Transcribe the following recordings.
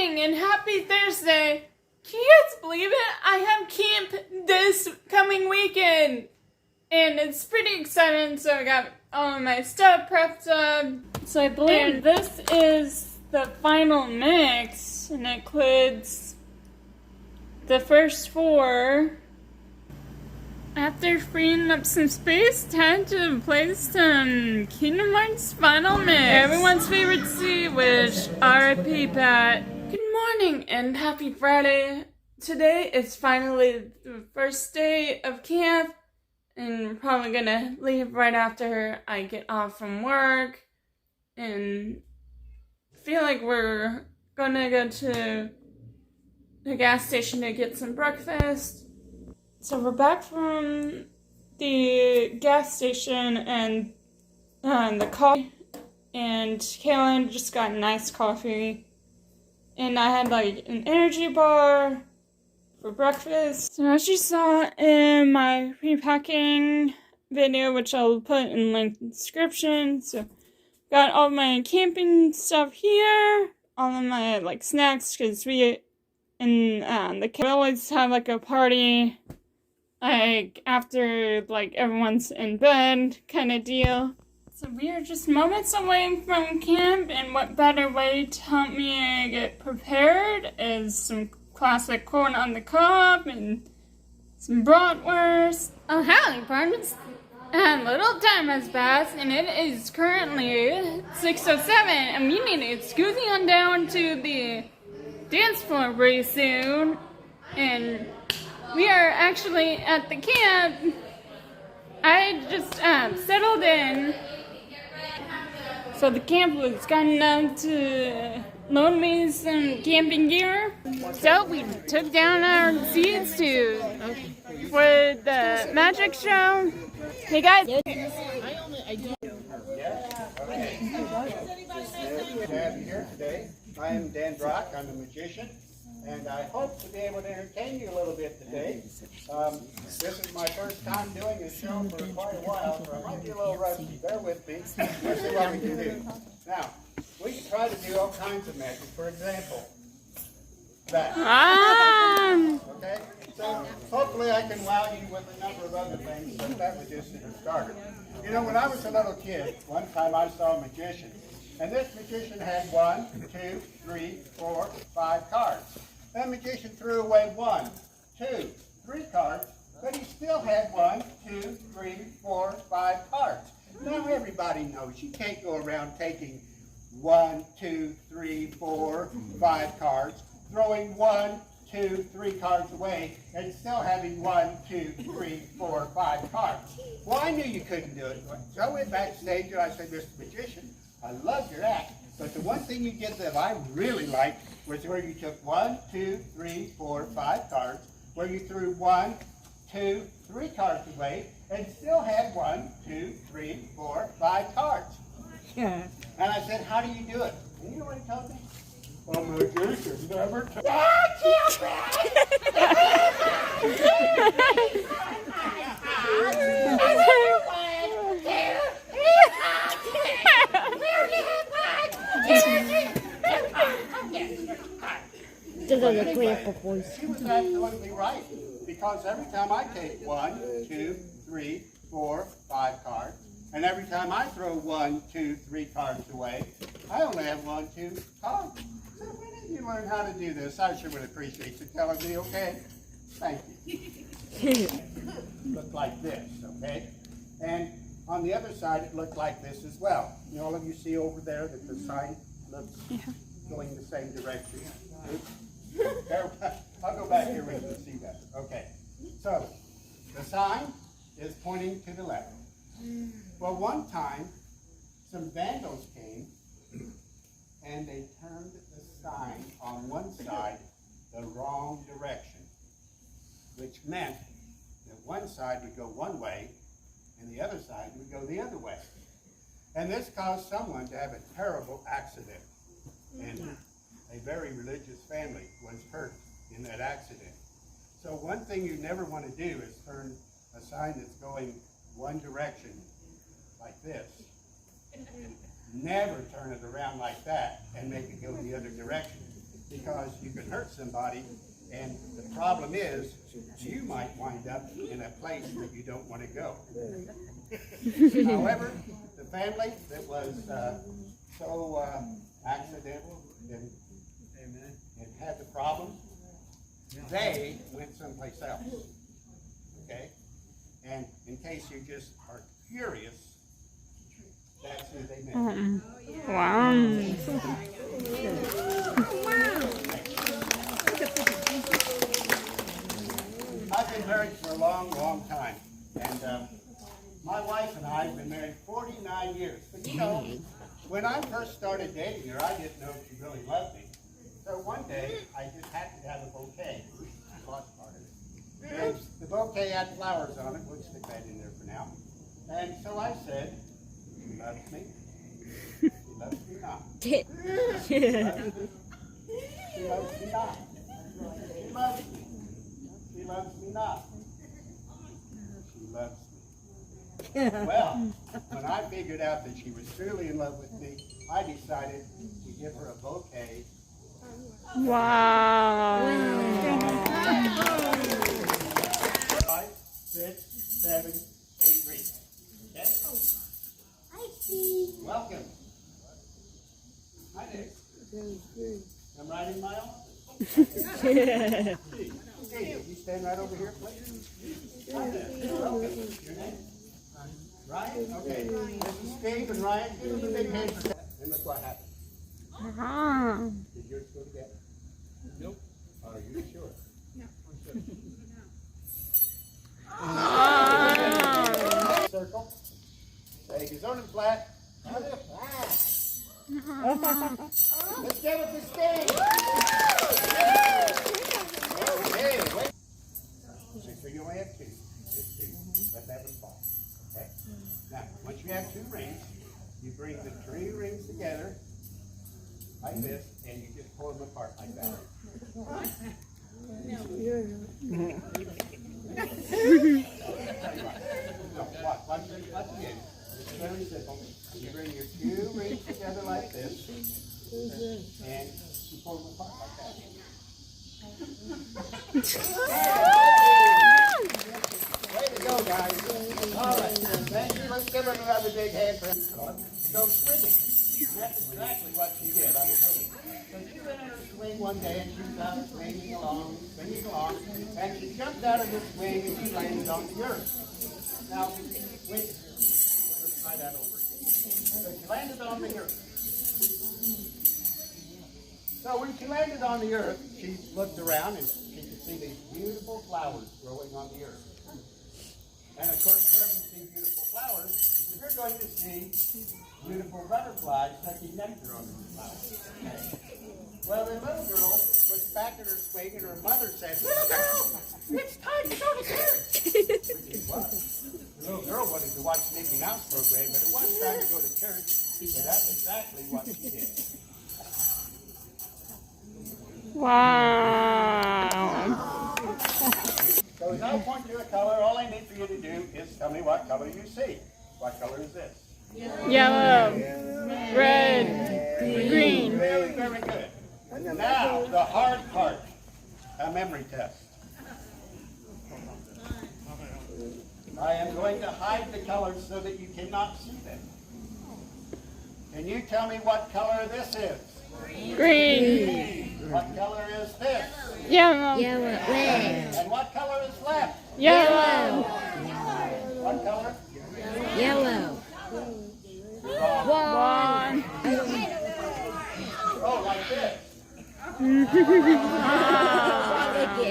morning and happy Thursday. Can you guys believe it? I have camp this coming weekend. And it's pretty exciting, so I got all of my stuff prepped up. So I believe this is the final mix, and it includes the first 4. After freeing up some space, time to play some Kingdom Hearts Final Mix. Everyone's favorite Sea Wish, R.I.P. Pat. Good morning and happy Friday. Today is finally the first day of camp, and we're probably gonna leave right after I get off from work. And I feel like we're gonna go to the gas station to get some breakfast. So we're back from the gas station and the coffee, and Kaylin just got nice coffee, and I had like an energy bar for breakfast. So as you saw in my repacking video, which I'll put in the link in the description, so got all my camping stuff here, all of my like snacks, because we always have like a party like after like everyone's in bed kind of deal. So we are just moments away from camp, and what better way to help me get prepared is some classic corn on the cob and some bratwurst. Oh howdy partners! And little time has passed, and it is currently 6:07, and we need to scooting on down to the dance floor pretty soon. And we are actually at the camp. I just settled in. So the camp was kind enough to loan me some camping gear. So we took down our seats for the magic show. Hey guys. Dan here today. I am Dan Brock. I'm a magician, and I hope to be able to entertain you a little bit today. This is my first time doing a show for quite a while, so I might be a little rusty. Bear with me. Let's see what we can do. Now, we can try to do all kinds of magic. For example, that. Okay? So hopefully I can wow you with a number of other things, but that was just a starter. You know, when I was a little kid, one time I saw a magician. And this magician had 1, 2, 3, 4, 5 cards. That magician threw away 1, 2, 3 cards, but he still had 1, 2, 3, 4, 5 cards. Now everybody knows you can't go around taking 1, 2, 3, 4, 5 cards, throwing 1, 2, 3 cards away, and still having 1, 2, 3, 4, 5 cards. Well, I knew you couldn't do it. So I went backstage and I said, Mr. Magician, I love your act, but the one thing you did that I really liked was where you took 1, 2, 3, 4, 5 cards, where you threw 1, 2, 3 cards away, and still had 1, 2, 3, 4, 5 cards. Yeah. And I said, how do you do it? And you know what he told me? Well, magician never told me. She was absolutely right, because every time I take 1, 2, 3, 4, 5 cards, and every time I throw 1, 2, 3 cards away, I only have 1, 2 cards. So when did you learn how to do this? I sure would appreciate you telling me, okay? Thank you. Look like this, okay? And on the other side, it looked like this as well. You know, all of you see over there that the sign looks going the same direction. I'll go back here where you can see that. Okay. So, the sign is pointing to the left. Well, one time, some vandals came, and they turned the sign on one side the wrong direction, which meant that one side would go one way, and the other side would go the other way. And this caused someone to have a terrible accident. And a very religious family was hurt in that accident. So one thing you never want to do is turn a sign that's going one direction like this. And never turn it around like that and make it go the other direction. because you can hurt somebody, and the problem is you might wind up in a place that you don't want to go. However, the family that was so accidental and had the problem, they went someplace else. Okay? And in case you just are curious, that's who they met. Wow. I've been married for a long, long time. And my wife and I have been married 49 years. But you know, when I first started dating her, I didn't know if she really loved me. So one day, I just happened to have a bouquet. I bought part of it. And the bouquet had flowers on it. We'll stick that in there for now. And so I said, she loves me. She loves me not. She loves me. She loves me not. She loves me. She loves me not. She loves me. Well, when I figured out that she was truly in love with me, I decided to give her a bouquet. Wow. 5, 6, 7, 8 rings. Okay? I see. Welcome. Hi there. I'm right in my office. Hey, you stand right over here, please. Hi there. Welcome. Your name? Ryan? Okay. This is Steve and Ryan. Give them a big hand for that. And look what happened. Did yours go together? Nope. Are you sure? No. Circle. Say Gazonin flat. Let's get with the stage. Okay, wait. So you only have 2. Just 2. Let that one fall. Okay? Now, once you have 2 rings, you bring the 3 rings together like this, and you just pull them apart like that. Watch again. It's very simple. You bring your 2 rings together like this, and you pull them apart like that. Way to go, guys. All right, thank you. Let's give her another big hand for go swinging. That's exactly what she did, I told you. So she went in her swing one day, and she was out swinging along, and she jumped out of the swing, and she landed on the earth. Now, wait, let's try that over again. So she landed on the earth. So when she landed on the earth, she looked around, and she could see these beautiful flowers growing on the earth. And of course, wherever you see beautiful flowers, you're going to see beautiful butterflies sucking nectar on these flowers. Well, the little girl was back at her swing, and her mother said, "Little girl, it's time to go to church." Which it was. The little girl wanted to watch the Mickey Mouse program, but it was time to go to church, so that's exactly what she did. Wow. So as I point to a color, all I need for you to do is tell me what color you see. What color is this? Yellow. Red. Green. Very, very good. Now, the hard part, a memory test. I am going to hide the colors so that you cannot see them. Can you tell me what color this is? Green. What color is this? Yellow. Red. And what color is left? Yellow. What color? Yellow. One. Oh, like this.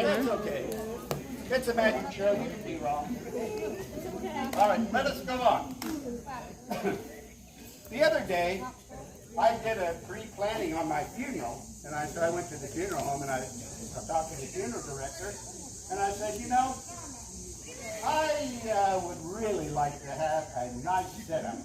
That's okay. It's a magic show. You can be wrong. All right, let us go on. The other day, I did a pre-planning on my funeral, and so I went to the funeral home, and I talked to the funeral director, and I said, you know, I would really like to have a nice setup.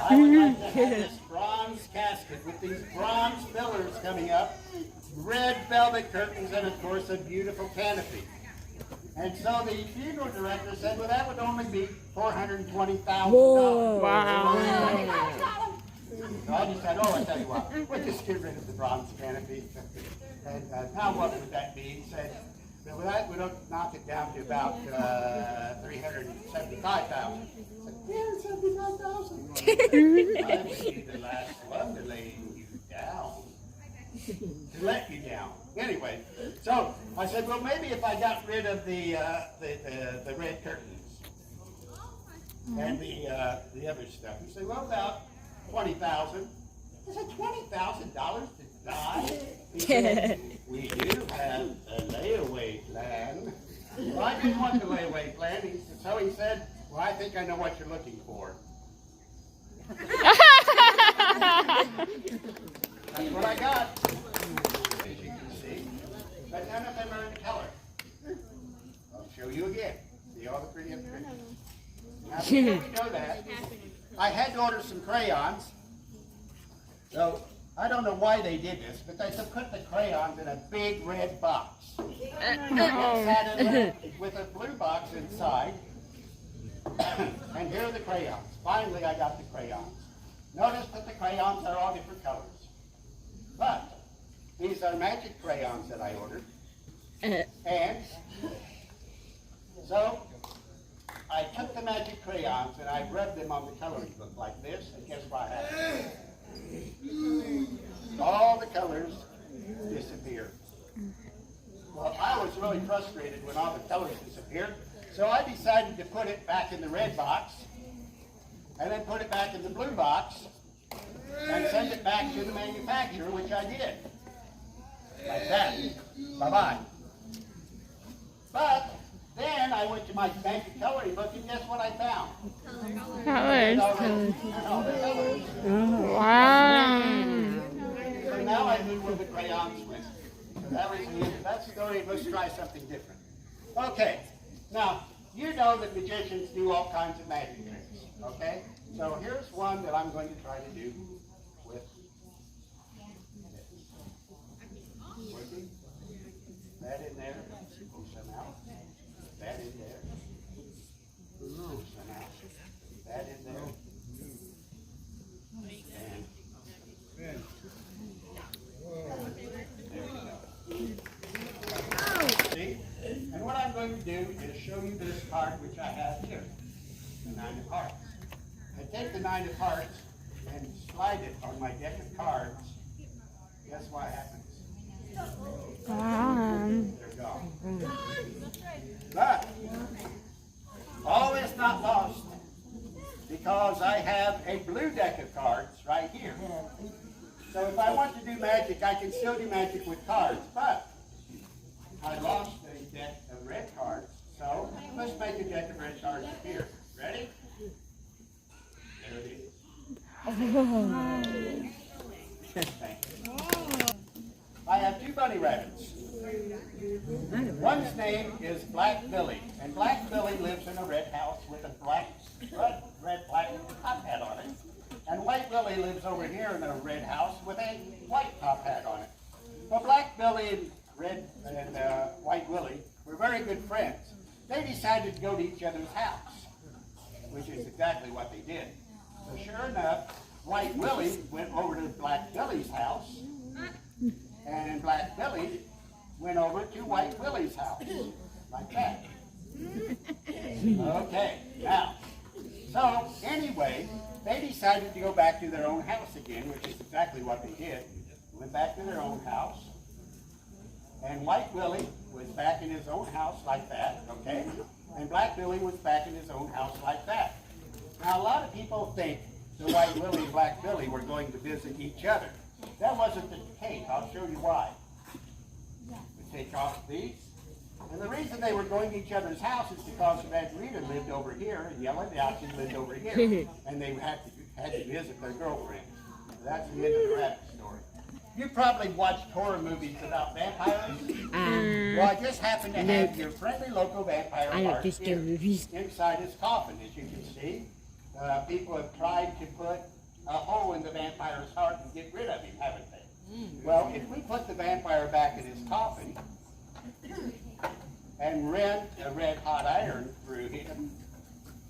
I would like to have this bronze casket with these bronze pillars coming up, red velvet curtains, and of course a beautiful canopy. And so the funeral director said, well, that would only be $420,000. Wow. So I decided, oh, I tell you what, we'll just get rid of the bronze canopy. And now what would that be? He said, well, that would knock it down to about 375,000. $375,000. I would be the last one to lay you down, to let you down. Anyway, so I said, well, maybe if I got rid of the red curtains and the other stuff. He said, well, about $20,000. I said, $20,000 to die? He said, we do have a layaway plan. Well, I didn't want the layaway plan. So he said, well, I think I know what you're looking for. That's what I got, as you can see. But none of them are in color. I'll show you again. See all the pretty pictures. Now, before we know that, I had to order some crayons. So, I don't know why they did this, but they put the crayons in a big red box. And had it with a blue box inside. And here are the crayons. Finally, I got the crayons. Notice that the crayons are all different colors. But these are magic crayons that I ordered. And so I took the magic crayons and I rubbed them on the coloring book like this, and guess what happened? All the colors disappeared. Well, I was really frustrated when all the colors disappeared, so I decided to put it back in the red box, and then put it back in the blue box, and send it back to the manufacturer, which I did. Like that. Bye-bye. But then I went to my magic coloring book, and guess what I found? Colors. Wow. So now I knew where the crayons went. So that was the end of that story. Let's try something different. Okay. Now, you know that magicians do all kinds of magic tricks. Okay? So here's one that I'm going to try to do with this. Working. That in there. Pull some out. That in there. Pull some out. That in there. And there we go. See? And what I'm going to do is show you this card which I have here. The 9 of Hearts. I take the 9 of Hearts and slide it on my deck of cards. Guess what happens? They're gone. But all is not lost, because I have a blue deck of cards right here. So if I want to do magic, I can still do magic with cards, but I lost a deck of red cards. So let's make a deck of red cards appear. Ready? There it is. Thank you. I have 2 bunny rabbits. One's name is Black Billy, and Black Billy lives in a red house with a red top hat on it. And White Billy lives over here in a red house with a white top hat on it. Well, Black Billy and White Willie were very good friends. They decided to go to each other's house, which is exactly what they did. So sure enough, White Willie went over to Black Billy's house, and Black Billy went over to White Willie's house, like that. Okay, now, so anyway, they decided to go back to their own house again, which is exactly what they did. Went back to their own house, and White Willie was back in his own house like that, okay? And Black Billy was back in his own house like that. Now, a lot of people think that White Willie and Black Billy were going to visit each other. That wasn't the case. I'll show you why. We take off these. And the reason they were going to each other's house is because Red Rita lived over here, and Yellow Dowsy lived over here. And they had to visit their girlfriend. That's the end of the rabbit story. You probably watched horror movies about vampires. Well, I just happen to have your friendly local vampire heart inside his coffin, as you can see. People have tried to put a hole in the vampire's heart and get rid of him, haven't they? Well, if we put the vampire back in his coffin and run a red hot iron through him,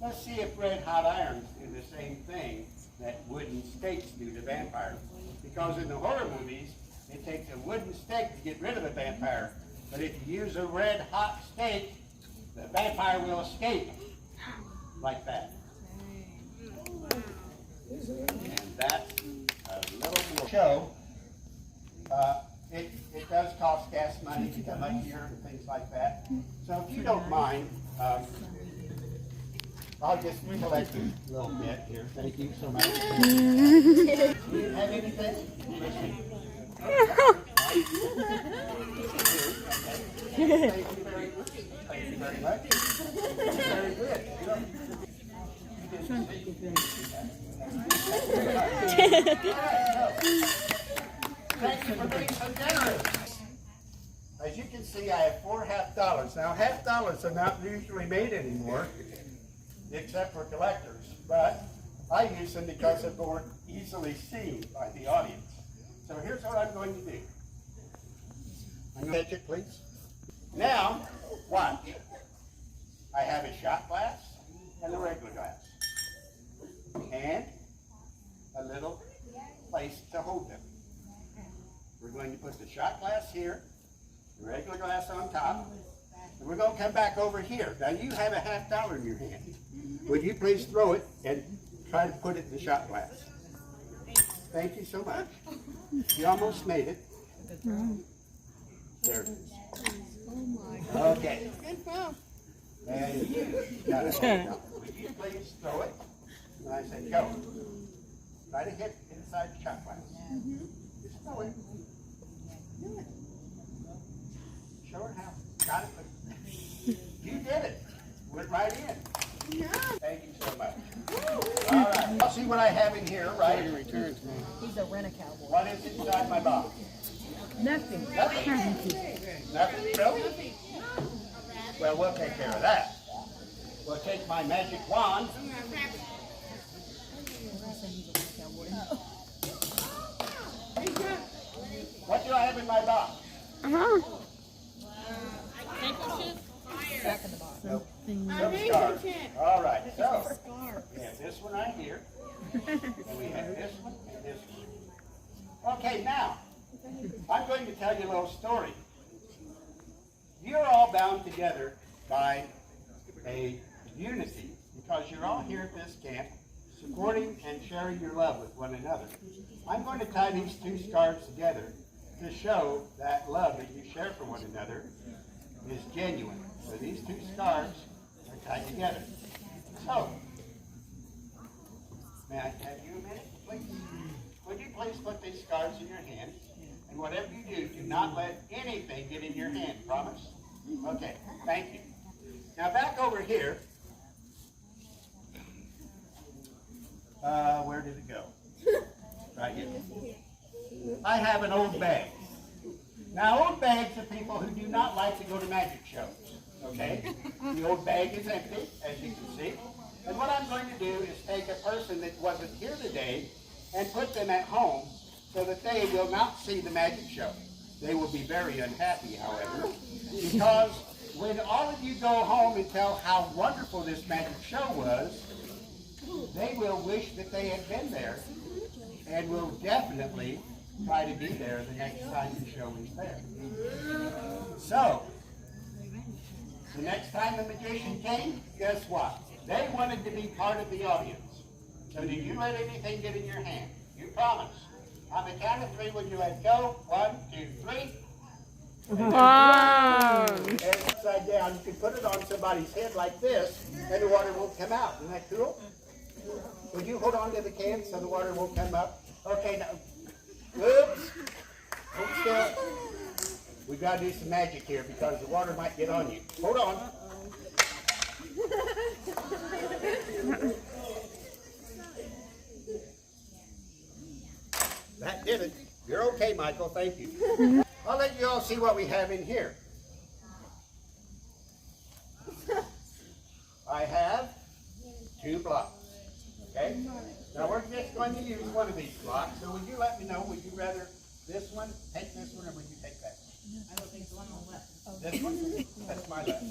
let's see if red hot irons do the same thing that wooden stakes do to vampires. Because in the horror movies, it takes a wooden stake to get rid of the vampire. But if you use a red hot stake, the vampire will escape. Like that. And that's a little more show. It does cost gas money to come up here and things like that. So if you don't mind, I'll just collect a little bit here. Thank you so much. Do you have anything? Thank you very much. Thank you very much. Very good. Thank you for being so generous. As you can see, I have 4 half dollars. Now, half dollars are not usually made anymore, except for collectors, but I use them because they're more easily seen by the audience. So here's what I'm going to do. I'm going to catch it, please. Now, watch. I have a shot glass and a regular glass, and a little place to hold them. We're going to put the shot glass here, the regular glass on top, and we're going to come back over here. Now you have a half dollar in your hand. Would you please throw it and try to put it in the shot glass? Thank you so much. You almost made it. There it is. Okay. And you got it. Would you please throw it? And I said, go. Try to hit inside the shot glass. Just throw it. Do it. Show her how. Got it. You did it. Went right in. Thank you so much. All right. I'll see what I have in here, right? He's a rent-a-cowboy. What is inside my box? Nothing. Nothing, really? Well, we'll take care of that. We'll take my magic wand. What do I have in my box? Back in the box. Nope. Some stars. All right, so we have this one right here, and we have this one and this one. Okay, now, I'm going to tell you a little story. You're all bound together by a unity because you're all here at this camp supporting and sharing your love with one another. I'm going to tie these 2 scarves together to show that love that you share for one another is genuine. So these 2 scarves are tied together. So, may I have you a minute, please? Would you please put these scarves in your hand? And whatever you do, do not let anything get in your hand. Promise? Okay, thank you. Now back over here. Where did it go? Right here. I have an old bag. Now old bags are people who do not like to go to magic shows. Okay? The old bag is empty, as you can see. And what I'm going to do is take a person that wasn't here today and put them at home so that they will not see the magic show. They will be very unhappy, however, because when all of you go home and tell how wonderful this magic show was, they will wish that they had been there and will definitely try to be there the next time the show is there. So, the next time the magician came, guess what? They wanted to be part of the audience. So did you let anything get in your hand? You promise. On the count of 3, would you let go? 1, 2, 3. Wow. And upside down, you can put it on somebody's head like this, and the water won't come out. Isn't that cool? Would you hold on to the can so the water won't come up? Okay, now, oops. Hold still. We've got to do some magic here because the water might get on you. Hold on. That did it. You're okay, Michael. Thank you. I'll let you all see what we have in here. I have 2 blocks. Okay? Now we're just going to use one of these blocks. So would you let me know, would you rather this one, take this one, or would you take that one? I don't think the one on the left. This one? That's my left.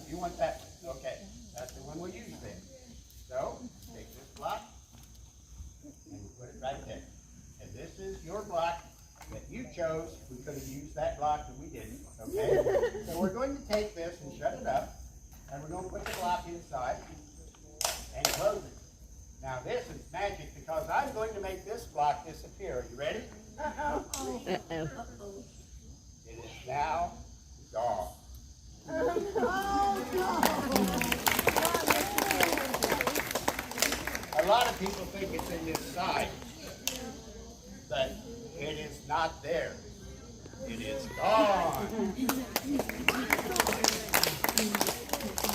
You want that one? Okay. That's the one we'll use then. So, take this block, right there. And this is your block that you chose. We could have used that block, but we didn't, okay? So we're going to take this and shut it up, and we're going to put the block inside and close it. Now this is magic because I'm going to make this block disappear. Are you ready? Uh-oh. It is now gone. A lot of people think it's in this side, but it is not there. It is gone.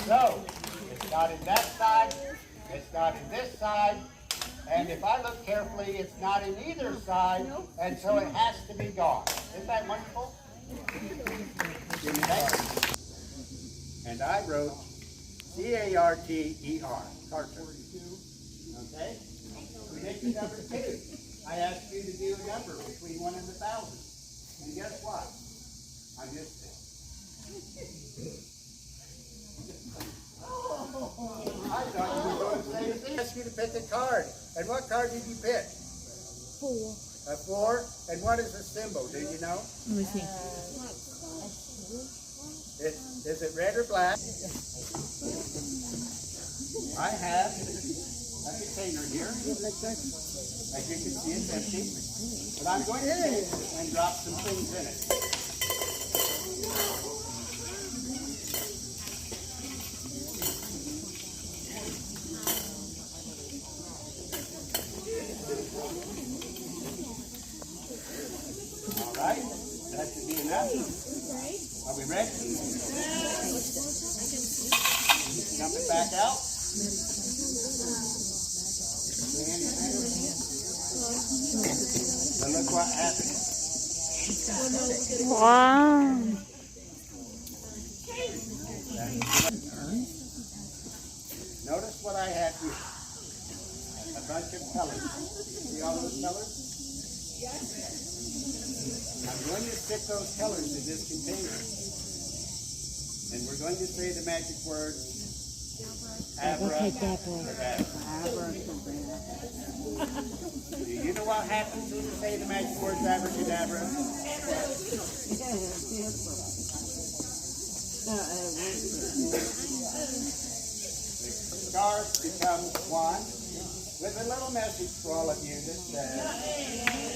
So, it's not in that side, it's not in this side, and if I look carefully, it's not in either side, and so it has to be gone. Isn't that wonderful? And I wrote C-A-R-T-E-R, Carter. Okay? We get to number 2. I asked you to do a number between 1 and 1,000. And guess what? I missed it. I thought you were going to say the same. I asked you to pick a card. And what card did you pick? 4. A 4? And what is the symbol? Do you know? Let me see. Is it red or black? I have a container here. As you can see, it's empty. But I'm going to take it and drop some things in it. All right, that should be enough. Are we ready? Dump it back out. Now look what happened. Wow. Notice what I have here. A bunch of colors. See all those colors? I'm going to stick those colors in this container. And we're going to say the magic word abracadabra. Do you know what happens when you say the magic word abracadabra? The stars become one with a little message for all of you that says